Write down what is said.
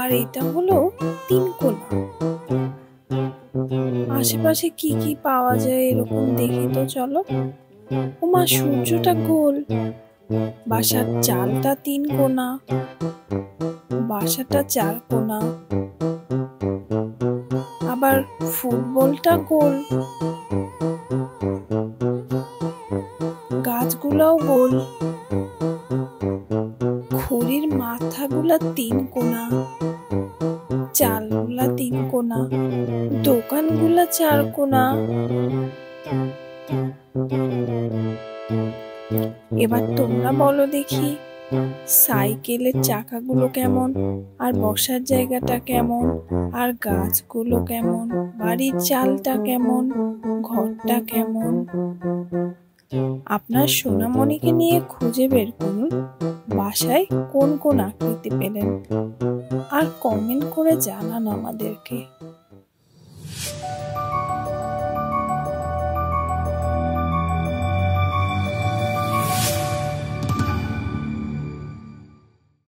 আর এটা হলো তিনকোনা। আশেপাশে কি কি পাওয়া যায় এরকম দেখি তো চলো। ওমা, সূর্যটা গোল, বাসার চালটা তিনকোনা, বাসাটা চারকোনা, আবার ফুটবলটা গোল, গাছগুলাও গোল, খড়ির মাথাগুলা তিনকোনা, চালগুলা তিনকোনা, দোকানগুলা চারকোনা। এবার তোমরা বলো দেখি, সাইকেলের চাকাগুলো কেমন, আর বসার জায়গাটা কেমন, আর গাছগুলো কেমন, বাড়ির চালটা কেমন, ঘরটা কেমন। আপনার সোনামণিকে নিয়ে খুঁজে বের করুন বাসায় কোন কোন আকৃতি পেলেন, আর কমেন্ট করে জানান আমাদেরকে।